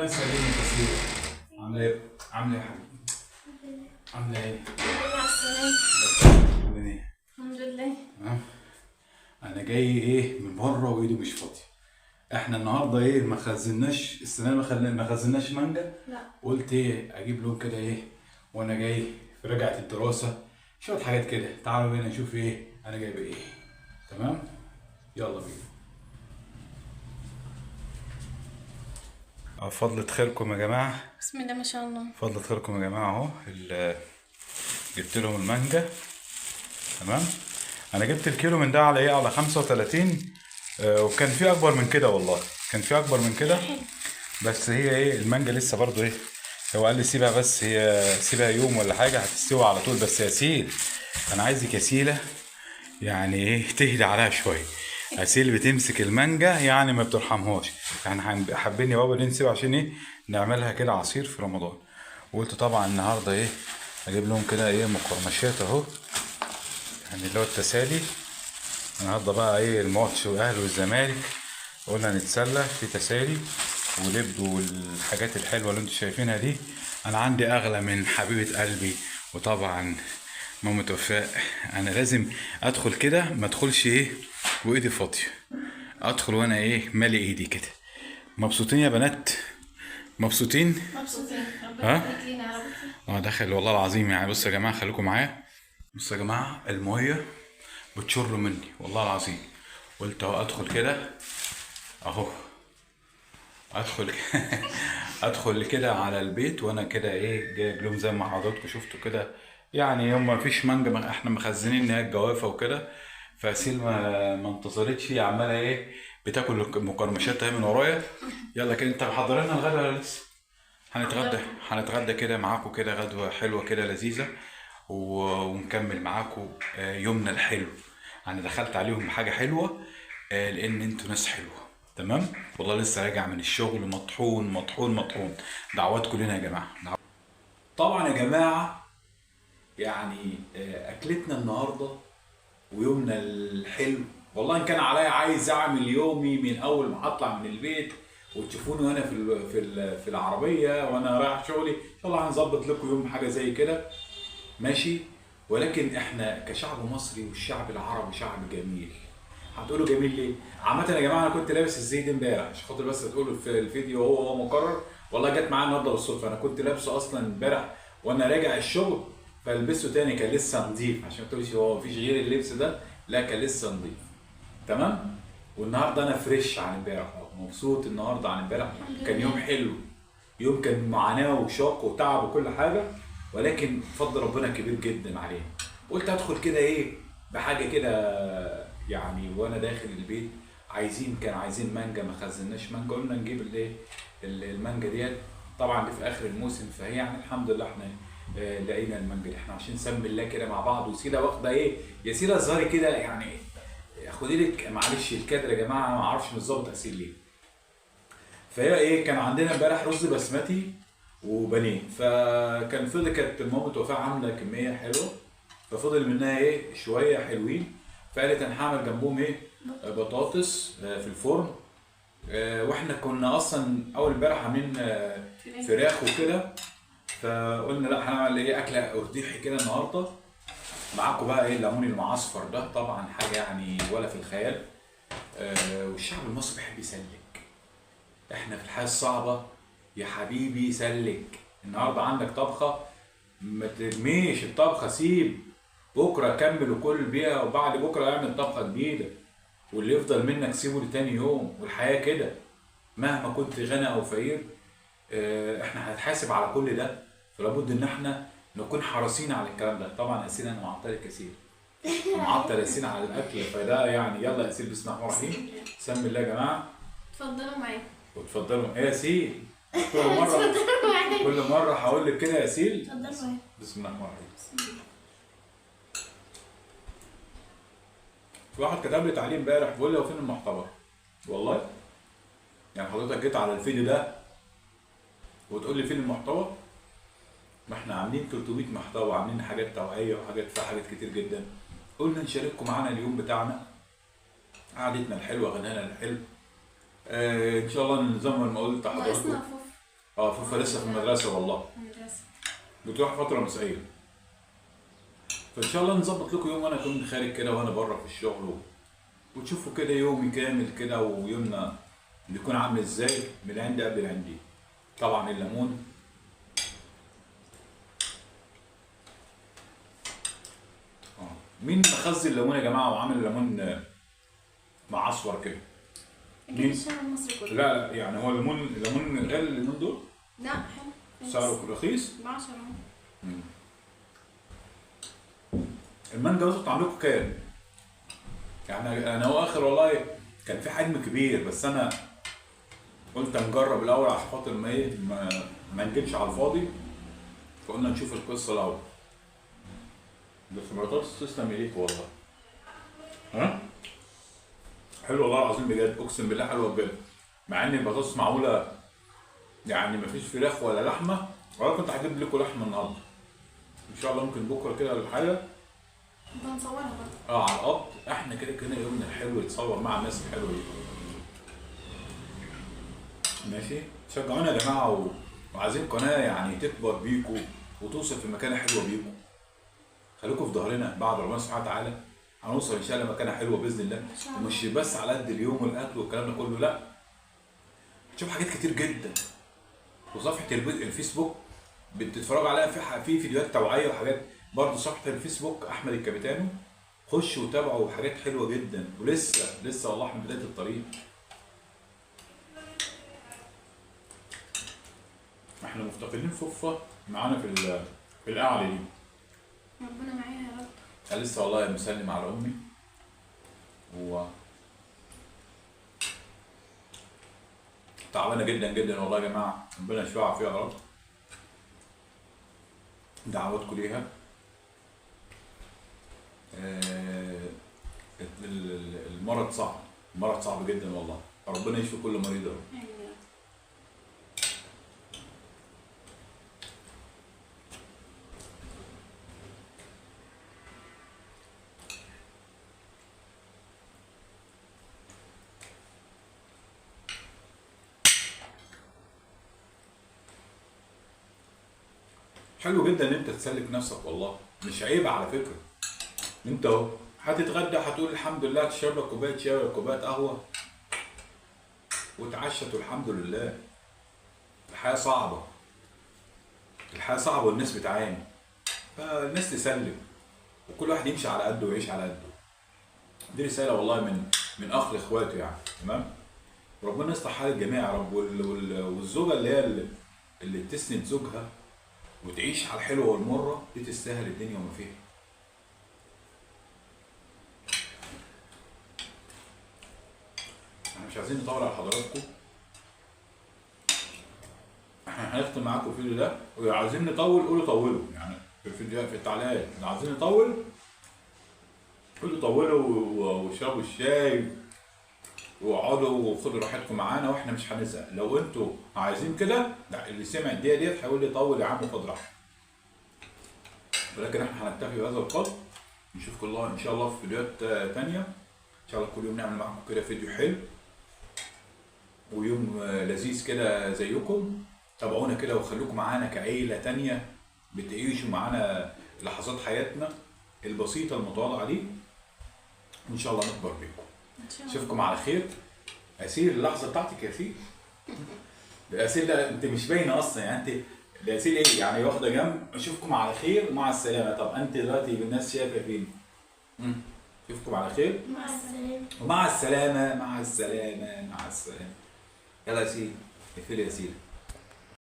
الله يسلمك يا سيدي. عامله ايه؟ عامله ايه يا حبيبي؟ عامله ايه؟ الحمد لله. الحمد لله. انا جاي ايه من بره وايدي مش فاضيه. احنا النهارده ايه ما خزناش السنه ما خزناش مانجا. لا. قلت ايه اجيب لهم كده ايه وانا جاي في رجعه الدراسه شويه حاجات كده. تعالوا بينا نشوف ايه انا جايب ايه. تمام يلا بينا. فضلة خيركم يا جماعه. بسم الله ما شاء الله. فضلة خيركم يا جماعه اهو جبت لهم المانجا. تمام. انا جبت الكيلو من ده على ايه على 35. وكان في اكبر من كده والله كان في اكبر من كده. بس هي ايه المانجا لسه برضو ايه. هو قال لي سيبها بس هي سيبها يوم ولا حاجه هتستوي على طول. بس يا سيل انا عايزك يا سيله يعني ايه تهدي عليها شويه. اسيل بتمسك المانجا يعني ما بترحمهاش. يعني حابين يا بابا ننسيب عشان ايه نعملها كده عصير في رمضان. وقلت طبعا النهارده ايه اجيب لهم كده ايه مقرمشات اهو يعني اللي هو التسالي. النهارده بقى ايه الماتش والاهلي والزمالك قلنا نتسلى في تسالي ولب والحاجات الحلوه اللي انتوا شايفينها دي. انا عندي اغلى من حبيبه قلبي وطبعا مامة وفاء. انا لازم ادخل كده ما ادخلش ايه وايدي فاضيه. ادخل وانا ايه مالي ايدي كده. مبسوطين يا بنات؟ مبسوطين؟ مبسوطين. ربنا يخليك لينا يا رب. داخل والله العظيم يعني. بصوا يا جماعه خليكم معايا. بصوا يا جماعه الميه بتشر مني والله العظيم. قلت اهو ادخل كده اهو ادخل ادخل كده على البيت وانا كده ايه جايب لهم زي ما حضراتكم شفتوا كده. يعني هم مفيش مانجا احنا مخزنين ان هي الجوافه وكده. فاسيل ما انتظرتش هي عماله ايه بتاكل المقرمشات اهي من ورايا. يلا كده انت محضرين الغدا ولا لسه؟ هنتغدى كده معاكم كده غدوه حلوه كده لذيذه ونكمل معاكم يومنا الحلو. انا دخلت عليهم بحاجه حلوه لان انتوا ناس حلوه. تمام والله لسه راجع من الشغل مطحون مطحون مطحون. دعواتكم لنا يا جماعه. طبعا يا جماعه يعني اكلتنا النهارده ويومنا الحلو. والله ان كان عليا عايز اعمل يومي من اول ما اطلع من البيت وتشوفوني وانا في العربيه وانا رايح شغلي. ان شاء الله هنظبط لكم يوم حاجه زي كده ماشي. ولكن احنا كشعب مصري والشعب العربي شعب جميل. هتقولوا جميل ليه؟ عامة يا جماعة أنا كنت لابس الزي ده امبارح عشان خاطر بس تقولوا في الفيديو هو مكرر. والله جت معايا النهارده بالصدفة. أنا كنت لابسه أصلا امبارح وأنا راجع الشغل فلبسته تاني كان لسه نضيف عشان ما تقولش هو مفيش غير اللبس ده. لا كان لسه نضيف. تمام؟ والنهارده أنا فريش عن امبارح مبسوط النهارده عن امبارح. كان يوم حلو. يوم كان معاناة وشاق وتعب وكل حاجة. ولكن فضل ربنا كبير جدا علينا. قلت ادخل كده ايه بحاجه كده يعني. وانا داخل البيت كان عايزين مانجا ما خزناش مانجا. قلنا نجيب الايه المانجا ديت. طبعا دي في اخر الموسم فهي يعني الحمد لله احنا لقينا المانجا دي. احنا عشان نسمي الله كده مع بعض. وسيله واخده ايه يا سيله الظاهري كده يعني. خدي لك معلش الكادر يا جماعه انا ما اعرفش بالظبط اسيل ليه. فهي ايه كان عندنا امبارح رز بسمتي وبانيه. فكان فضل كانت مامة وفاء عامله كميه حلوه ففضل منها ايه شويه حلوين. فقالت انا هعمل جنبهم ايه بطاطس في الفرن. واحنا كنا اصلا اول امبارح عاملين فراخ وكده. فقلنا لا هنعمل ايه اكله ارتيحي كده النهارده. معاكم بقى ايه الليمون المعصفر ده طبعا حاجه يعني ولا في الخيال. والشعب المصري بيحب يسلك. احنا في الحياه الصعبه يا حبيبي سلك. النهارده عندك طبخه ما ترميش الطبخه سيب بكره كمل وكل بيها وبعد بكره اعمل طبخه جديده. واللي يفضل منك سيبه لتاني يوم. والحياه كده مهما كنت غني او فقير احنا هنتحاسب على كل ده. فلابد ان احنا نكون حريصين على الكلام ده. طبعا اسيل انا معطلك كثير. معطل ياسين على الاكل فده يعني. يلا يا اسيل بسم الله الرحمن الرحيم. سمي الله يا جماعه. اتفضلوا معايا. وتفضلوا ايه يا سيل. كل مره هقول لك كده يا سيل. اتفضلوا معايا. بسم الله الرحمن الرحيم. في واحد كتب لي تعليق امبارح بيقول لي هو فين المحتوى؟ والله يعني حضرتك جيت على الفيديو ده وتقول لي فين المحتوى؟ ما احنا عاملين 300 محتوى عاملين حاجات توعيه وحاجات فيها حاجات كتير جدا. قلنا نشارككم معانا اليوم بتاعنا قعدتنا الحلوه غنانا الحلو. ان شاء الله زي ما قلت ناقصنا لحضراتكم. فوف. اه فوفا لسه في المدرسه والله، مدرسة. بتروح فتره مسائيه. فان شاء الله نظبط لكم يوم وانا اكون خارج كده وانا بره في الشغل وتشوفوا كده يومي كامل كده، ويومنا بيكون عامل ازاي من عندي قبل عندي. طبعا الليمون مين مخزن الليمون يا جماعه وعامل الليمون معصفر كده؟ أكيد الشعب المصري كله. لا يعني هو الليمون غالي اليومين دول؟ لا حلو. سعره رخيص؟ ب10 اهو. المانجا وصلت عندكم كام؟ يعني انا هو اخر والله كان في حجم كبير، بس انا قلت نجرب الاول عشان خاطر ما نجيبش على الفاضي، فقلنا نشوف القصه الاول. بس البطاطس تسلم ايديك والله. ها؟ حلو والله العظيم بجد، اقسم بالله حلوه بجد. مع ان البطاطس معموله يعني مفيش فراخ ولا لحمه، ولا كنت هجيب لكم لحمه النهارده. ان شاء الله ممكن بكره كده ولا حاجه. بنصورها برضه. على القط احنا كده كده يومنا الحلو يتصور مع الناس الحلوه دي. ماشي؟ شجعونا يا جماعه وعايزين قناه يعني تكبر بيكوا وتوصل في مكانه حلوه بيكوا. خليكم في ظهرنا بعد ربنا سبحانه وتعالى هنوصل ان شاء الله مكانه حلوه باذن الله. ومش بس على قد اليوم والاكل والكلام ده كله، لا. هتشوف حاجات كتير جدا. وصفحه الفيسبوك بتتفرجوا عليها في فيديوهات توعيه وحاجات. برضه صفحه الفيسبوك احمد الكابيتانو، خشوا وتابعوا حاجات حلوه جدا. ولسه والله احنا بدايه الطريق. احنا مفتقدين فوفا معانا في القعده دي. ربنا معايا يا رب. انا لسه والله مسلم على امي تعبانه جدا جدا والله يا جماعه، ربنا يشفيها ويعافيها يا رب. دعواتكم ليها. المرض صعب، المرض صعب جدا والله، ربنا يشفي كل مريض يا رب. آمين يا رب. حلو جدا ان انت تسلك نفسك والله، مش عيب على فكره. انت اهو هتتغدى هتقول الحمد لله، تشرب لك كوبايه شاي ولا كوبايه قهوه وتعشت والحمد لله. الحياه صعبه، الحياه صعبه والناس بتعاني، فالناس تسلم وكل واحد يمشي على قده ويعيش على قده. دي رساله والله من اخ لاخواته يعني. تمام. ربنا يصلح حال الجميع يا رب. والزوجه اللي تسند زوجها وتعيش على الحلوه والمره دي تستاهل الدنيا وما فيها. احنا مش عايزين نطول على حضراتكم، احنا هنختم معاكم الفيديو ده. وعايزين نطول قولوا طولوا يعني في الفيديوهات في التعليقات. عايزين نطول قولوا طولوا واشربوا الشاي واقعدوا وخدوا راحتكم معانا واحنا مش هنزهق. لو انتوا عايزين كده اللي سمع الدقيقه ديت هيقول لي طول يا عم خد راحتك. ولكن احنا هنكتفي بهذا القدر. نشوفكم الله ان شاء الله في فيديوهات تانية. ان شاء الله كل يوم نعمل معاكم كده فيديو حلو ويوم لذيذ كده زيكم. تابعونا كده وخليكم معانا كعيلة تانية بتعيشوا معانا لحظات حياتنا البسيطة المتواضعة دي، وإن شاء الله نكبر بيكم. أشوفكم على خير. أسير اللحظة بتاعتك يا أسير. أسير لا أنت مش باينة أصلا يعني. أنت أسير إيه يعني واخدة جنب. أشوفكم على خير ومع السلامة. طب أنت دلوقتي الناس شايفة فين؟ أشوفكم على خير. مع السلامة. ومع السلامة. مع السلامة. مع السلامة. يلا يا سيدي اقفلي يا سيدي.